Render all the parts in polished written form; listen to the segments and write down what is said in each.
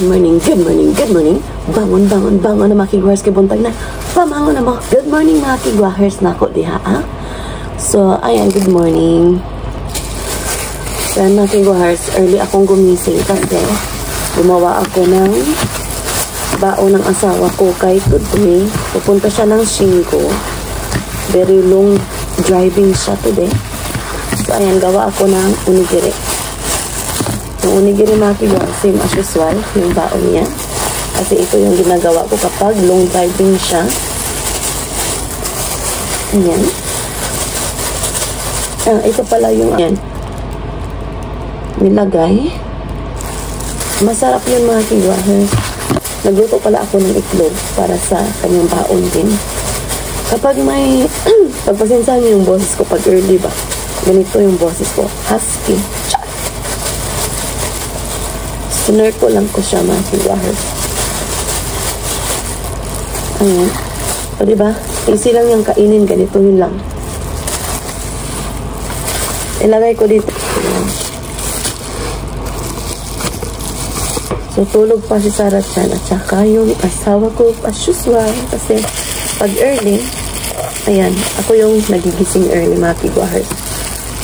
Good morning, good morning, good morning. Bangon, bangon, bangon na mga kigwahers kay buntag na. Pamangon na mga. Good morning mga kigwahers na ako diha. So, ayan, good morning. Ayan mga kigwahers, early akong gumising kasi gumawa ako ng baon ng asawa ko kay today. Pupunta siya ng 5. Very long driving siya today. So, ayan, gawa ako ng unigiri. Yung unigiri mga kigwahers, same as usual, yung baon niya. Kasi ito yung ginagawa ko kapag long driving siya. Ayan. Ito pala yung ayan. Nilagay. Masarap yun mga kigwahers. Nagluto pala ako ng itlog para sa kanyang baon din. Kapag may pagpasensahan niyo yung boses ko pag early ba, ganito yung boses ko. Husky. Sinur ko lang ko siya mga kigwahers. Ayan. O diba? Easy lang yung kainin. Ganito yun lang. Ilagay ko dito. Ayan. So, tulog pa si Sarah Chan. At saka yung asawa ko as usual. Kasi pag early, ayan, ako yung nagigising early mga kigwahers.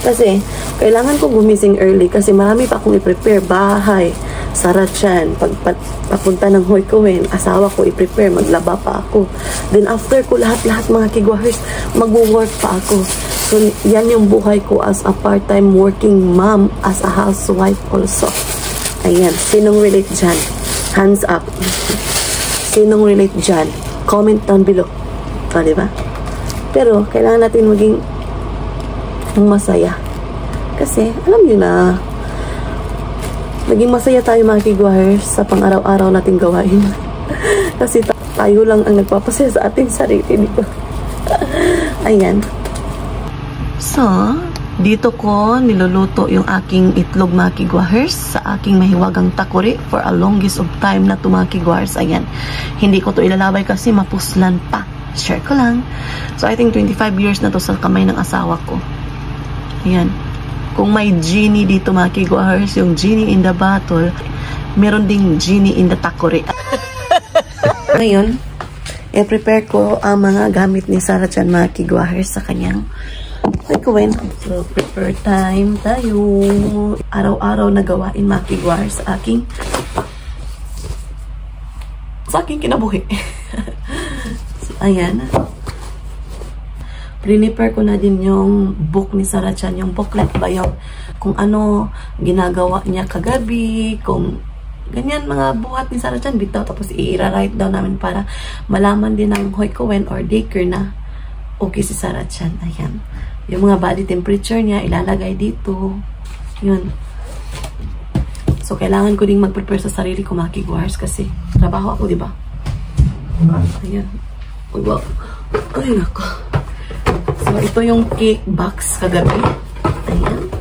Kasi, kailangan ko gumising early kasi marami pa akong i-prepare bahay. Sarah Chan, papunta ng Hoykowen, asawa ko i-prepare, maglaba pa ako. Then after ko lahat-lahat mga kigwahers, mag-work pa ako. So, yan yung buhay ko as a part-time working mom, as a housewife also. Ayan, sinong relate dyan? Hands up. Sinong relate dyan? Comment down below. O, diba? Pero, kailangan natin maging masaya. Kasi, alam nyo na, naging masaya tayo mga kigwahers sa pang-araw-araw nating gawain. Kasi tayo lang ang nagpapasaya sa ating sarili dito. Ayan. So, dito ko niluluto yung aking itlog mga kigwahers sa aking mahiwagang takuri for a longest of time na to mga kigwahers. Ayan. Hindi ko to ilalabay kasi mapuslan pa. Share ko lang. So, I think 25 years na to sa kamay ng asawa ko. Ayan. Kung may genie dito mga kigwahers, yung genie in the bottle, meron ding genie in the takuri. Ngayon, i-prepare ko ang mga gamit ni Sarah Chan mga kigwahers sa kanyang Hoykowen. So, prepare time tayo. Araw-araw na gawain mga kigwahers sa aking kinabuhi. So, ayan. Prepare ko na din yung book ni Sarah Chan, yung booklet ba yung kung ano ginagawa niya kagabi, kung ganyan mga buhat ni Sarah Chan bitaw, tapos i-write down namin para malaman din ng Hoykowen or daycare na okay si Sarah Chan. Ayan. Yung mga body temperature niya ilalagay dito. Yun. So, kailangan ko ding mag-prepare sa sarili ko mga kigwahers kasi trabaho ako, diba? Ayan. Wow. Ay, nako. So, ito yung cake box kagabi. Ayan.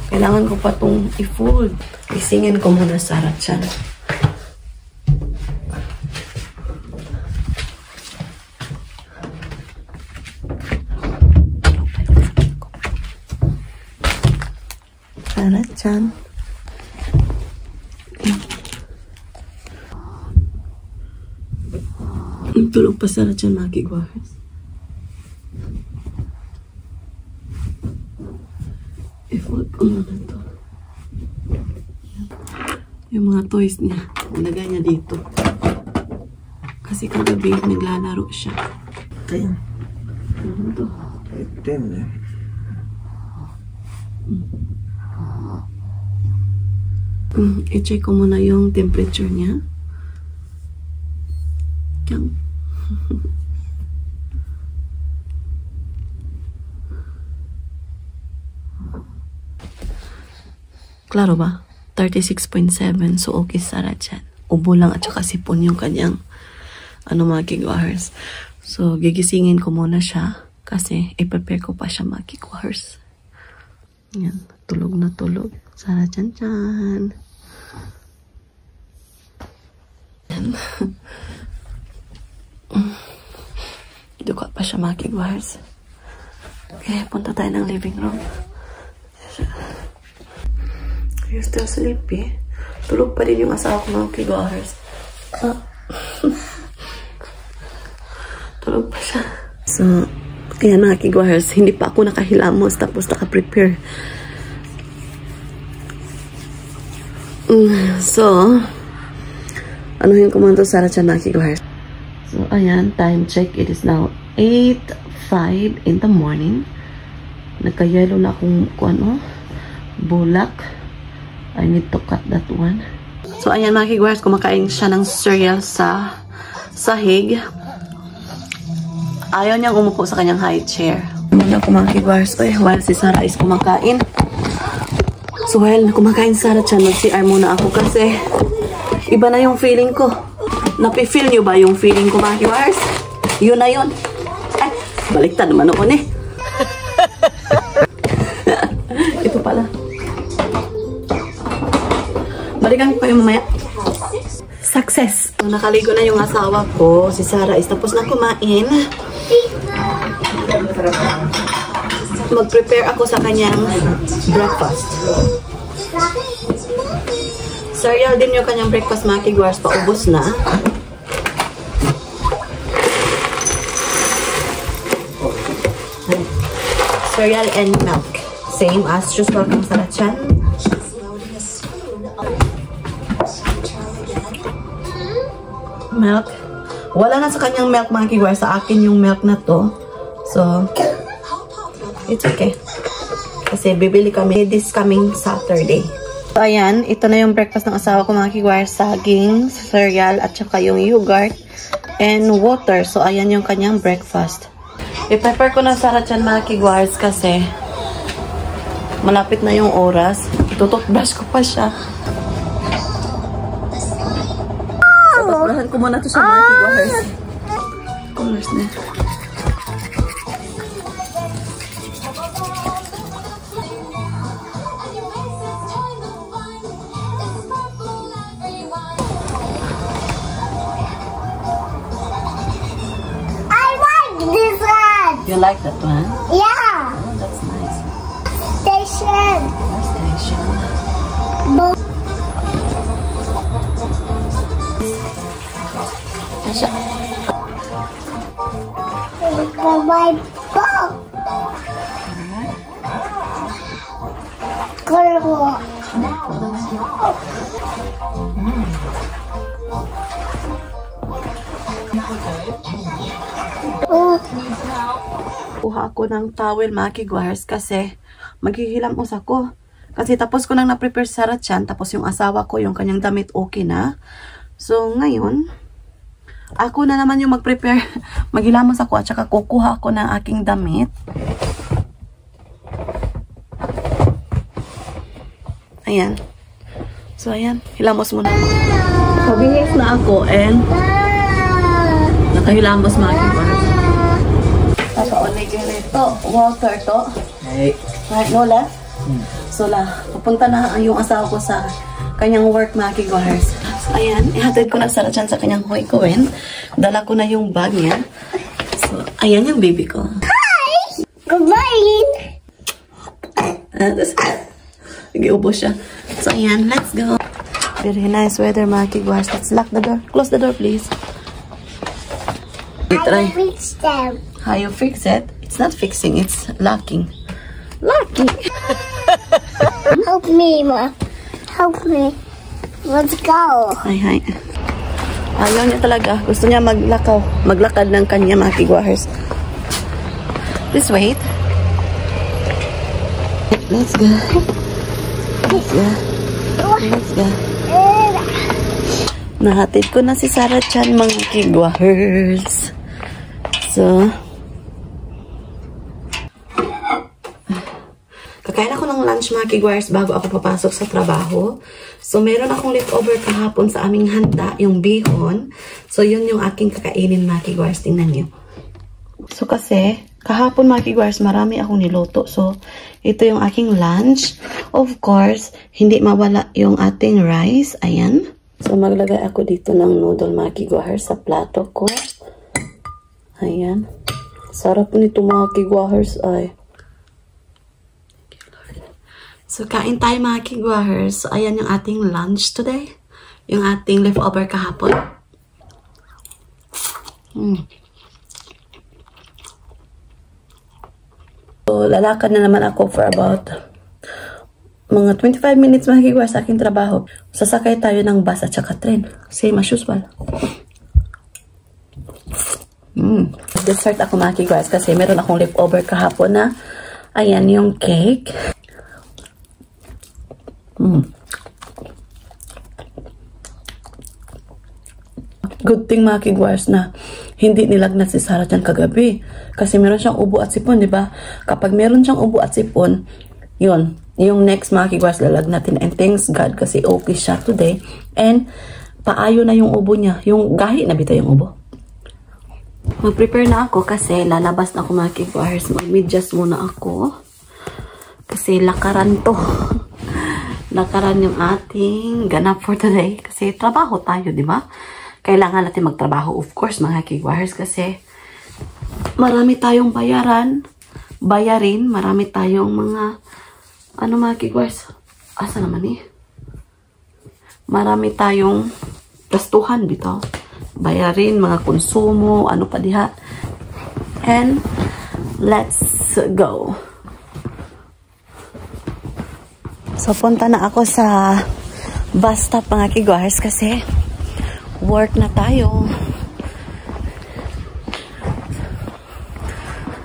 Kailangan ko pa itong i-fold. Isingin ko muna Sarah Chan. Sarah Chan. Tulog pa Sarah Chan mga kigwahers. I-fold ko muna ito. Yung mga toys niya, nilagay niya dito. Kasi kagabi naglalaro siya. Ayan. Ano ito? Itim eh. I-check ko muna yung temperature niya. Yang. Klaro ba? 36.7. So, okay, Sarah Chan. Ubo lang at saka sipon yung kanyang mga kigwahers. So, gigisingin ko muna siya kasi i-prepare ko pa siya mga kigwahers. Yan. Tulog na tulog. Sarah Chan Chan. Yan. Duka pa siya mga kigwahers. Okay, punta tayo ng living room. You still sleepy? Tulog pa din yung asawa ko mga kigwahers. Tulog pa siya. So, kaya mga kigwahers, hindi pa ako nakahilamos tapos naka-prepare. So, anuhin ko muna ito Sarah Chan mga kigwahers. So, ayan, time check. It is now 8:05 in the morning. Nagka-yellow na akong bulak. I need to cut that one. So, ayan mga kigwahers, kumakain siya ng cereal sa sahig. Ayaw niyang umupo sa kanyang high chair. Muna ko mga kigwahers, while si Sarah is kumakain. So, while kumakain Sarah Chan, mag-CR muna ako kasi iba na yung feeling ko. Napi-feel niyo ba yung feeling ko mga kigwahers? Yun na yun. Ay, baliktad naman ako eh. Ito pala. Balikan ko kayo mamaya. Success! So, nakaligo na yung asawa ko. Si Sarah is tapos na kumain. Mag-prepare ako sa kanyang breakfast. Cereal din yung kanyang breakfast mga kigwahers. Paubos na. Cereal and milk. Same as usual kang Sarah Chan. Milk. Wala na sa kanyang milk mga kigwahers. Sa akin yung milk na to. So, it's okay. Kasi bibili kami this coming Saturday. So, ayan. Ito na yung breakfast ng asawa ko mga kigwahers. Saging, cereal, at saka yung yogurt and water. So, ayan yung kanyang breakfast. I-prepare ko na Sarah Chan mga kigwahers kasi malapit na yung oras. Tututbrush ko pa siya. Tututbrushan ko muna to siya mga kigwahers. Colors na. You like that one? Yeah. Oh, that's nice. Station. Station. Asya. My book. Colorful. Kuha ako ng towel mga kigwahers kasi maghihilamos ako. Kasi tapos ko nang na-prepare Sarah Chan, tapos yung asawa ko, yung kanyang damit okay na. So ngayon, ako na naman yung mag-prepare. Maghilamos ako at saka kukuha ako ng aking damit. Ayan. So ayan, hilamos muna ako. Pabihis na ako and nakahilamos mga kigwahers. Papaunay ko nito. Water to. Right, no left? So pupunta na yung asawa ko sa kanyang work mga kigwahers. So ayan, ihatid ko na Sarah Chan sa kanyang hoikoin. Dala ko na yung bag niya. So ayan yung baby ko. Hi! Good morning! Nag-iubos siya. So ayan, let's go. Very nice weather mga kigwahers. Let's lock the door. Close the door please. I fixed them. How you fix it? It's not fixing, it's locking. Locking! Help me, Ma. Help me. Let's go. Hi. Ayaw niya talaga. Gusto niya maglakad ng kanya mga kigwahers. Please wait. Let's go. Let's go. Let's go. Nahatid ko na si Sarah Chan mga kigwahers. So, kakain ako ng lunch mga kigwahers bago ako papasok sa trabaho. So, meron akong leftover kahapon sa aming handa, yung bihon. So, yun yung aking kakainin mga kigwahers. Tingnan nyo. So, kasi, kahapon mga kigwahers, marami akong niluto. So, ito yung aking lunch. Of course, hindi mawala yung ating rice. Ayan. So, maglagay ako dito ng noodle mga kigwahers sa plato ko. Ayan. Sarap po nito mga kigwahers ay. So, kain tayo mga kigwahers. So, ayan yung ating lunch today. Yung ating leftover kahapon. So, lalakad na naman ako for about mga 25 minutes mga kigwahers sa aking trabaho. Sasakay tayo ng bus at saka train. Same as usual. Dessert ako mga kigwahers kasi meron akong leftover kahapon na ayan yung cake. Good thing mga kigwahers na hindi nilagnat si Sarah dyan kagabi. Kasi meron siyang ubo at sipon, di ba? Kapag meron siyang ubo at sipon, yun. Yung next mga kigwahers lalagnatin. And thanks God kasi okay siya today. And paayo na yung ubo niya. Yung gahi na bita yung ubo. Mag-prepare na ako kasi lalabas na ako mga kigwahers. Mag-medyas muna ako. Kasi lakaran to. Lakaran yung ating ganap for today. Kasi trabaho tayo, di ba? Kailangan natin magtrabaho, of course, mga kigwahers, kasi marami tayong bayarin, marami tayong mga, mga kigwahers, asa naman eh? Marami tayong gastuhan dito. Bayarin, mga konsumo, ano pa diha. And, let's go. So, punta na ako sa bus stop, mga kigwahers, kasi work na tayo.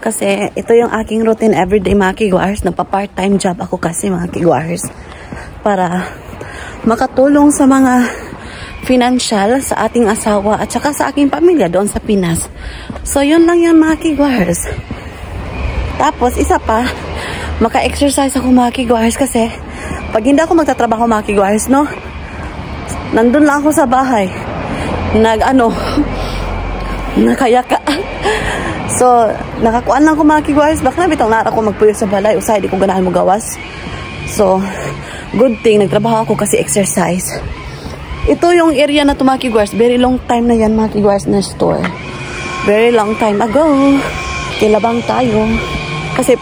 Kasi ito yung aking routine everyday mga kigwahers. Nagpa-part-time job ako kasi mga kigwahers. Para makatulong sa mga financial sa ating asawa at saka sa aking pamilya doon sa Pinas. So yun lang yan mga kigwahers. Tapos isa pa, maka-exercise ako mga kigwahers kasi pag hindi ako magtatrabaho mga kigwahers, no? Nandun lang ako sa bahay. Nakayaka. So, nakakuan lang ko mga kigwahers. Baka bitang nara ko magpuyo sa balay. Usay, di ko ganahan mo gawas. So, good thing, nagtrabaho ako kasi exercise. Ito yung area na to mga kigwahers. Very long time na yan mga kigwahers na store. Very long time ago. Kilabang tayo. Kasi,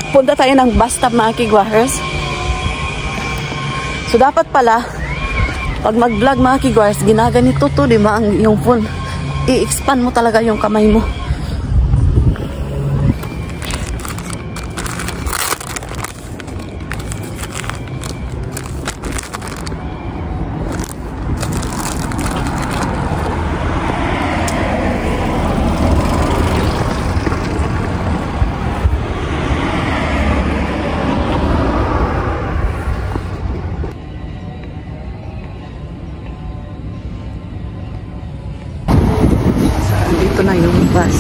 punta tayo ng bus stop mga kigwahers. So, dapat pala, pag mag-vlog mga kigwahers, ginaganito to, di ba? Yung phone, i-expand mo talaga yung kamay mo. Dito na yung bus.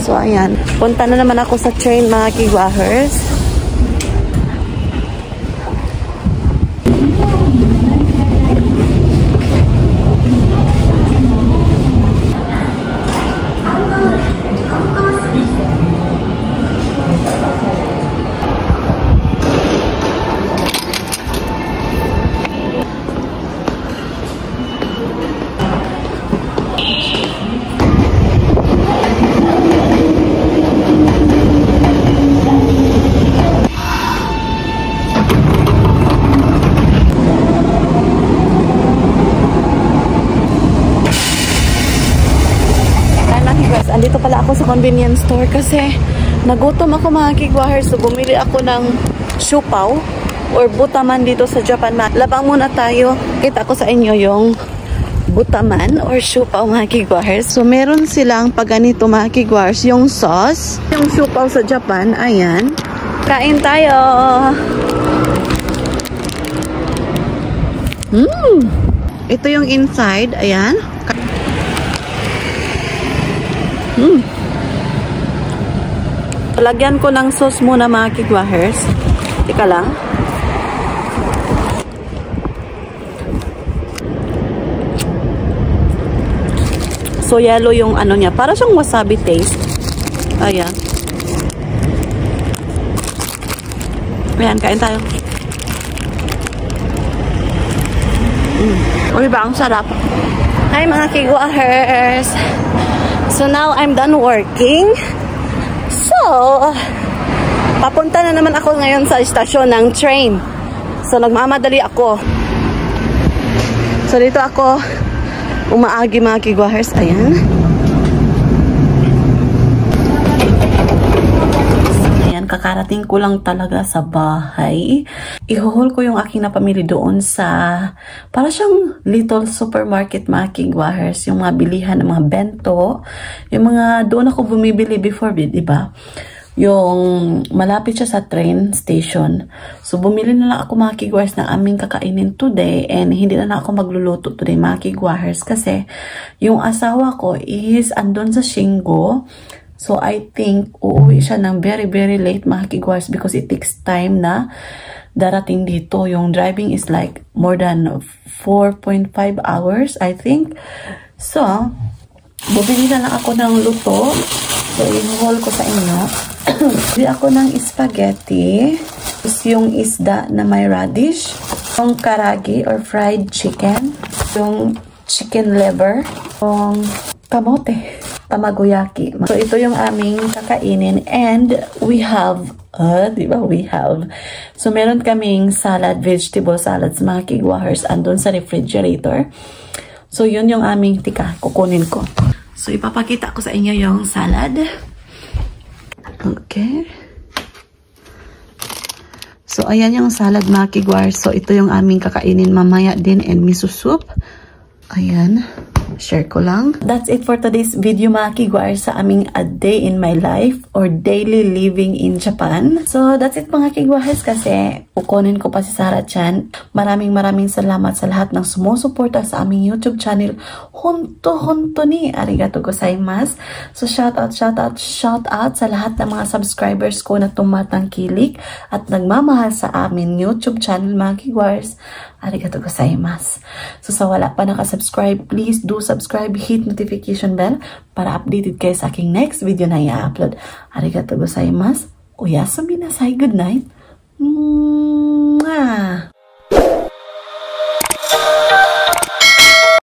So, ayan. Punta na naman ako sa train, mga kigwahers. Andito pala ako sa convenience store kasi nagutom ako mga kigwahers. So bumili ako ng siupaw or butaman dito sa Japan. Labang muna tayo. Kita ko sa inyo yung butaman or siupaw mga kigwahers. So meron silang pag ganito mga kigwahers, yung sauce. Yung siupaw sa Japan, ayan. Kain tayo! Ito yung inside, ayan. Lagyan ko ng sauce muna mga kigwahers. Teka lang. So, yellow yung ano niya. Para siyang wasabi taste. Ayan. Ayan, kain tayo. O diba, ang sarap. Hi mga kigwahers. So, now I'm done working. So, papunta na naman ako ngayon sa istasyon ng train. So, nagmamadali ako. So, dito ako umaagi mga kigwahers. Ayan. Ayan, kakarating ko lang talaga sa bahay. Ihuhol ko yung aking napamili doon sa para siyang little supermarket mga kigwahers. Yung mga bilihan ng mga bento. Yung mga doon ako bumibili before, diba? Yung malapit siya sa train station. So, bumili na lang ako mga kigwahers na aming kakainin today and hindi na ako magluluto today mga kigwahers kasi yung asawa ko is andun sa Shingo. So, I think uuwi siya ng very, very late mga kigwahers because it takes time na darating dito. Yung driving is like more than 4.5 hours, I think. So, bumili na lang ako ng luto. So, i-haul ko sa inyo. Bili ako ng spaghetti. Yung isda na may radish. Yung karagi or fried chicken. Yung chicken liver. Yung kamote. Tamagoyaki. So, ito yung aming kakainin. And we have, diba? We have. So, meron kaming salad, vegetable salads, mga kigwahers, andun sa refrigerator. So, yun yung aming tika. Kukunin ko. So, ipapakita ko sa inyo yung salad. Okay. So, ayan yung salad mga kigwahers. So, ito yung aming kakainin mamaya din and miso soup. Ayan. Share ko lang. That's it for today's video mga kigwahers sa aming a day in my life or daily living in Japan. So, that's it mga kigwahers kasi kukunin ko pa si Sarah Chan. Maraming salamat sa lahat ng sumusuporta sa aming YouTube channel. Honto ni arigato gozaimasu. So, shout out sa lahat ng mga subscribers ko na tumatangkilik at nagmamahal sa amin YouTube channel mga kigwahers. Arigato gozaimasu. So, sa wala pa nakasubscribe, please do subscribe, hit notification bell para updated kayo sa aking next video na i-upload. Arigato gozaimasu. Oyasumi nasai. Good night. Mwah!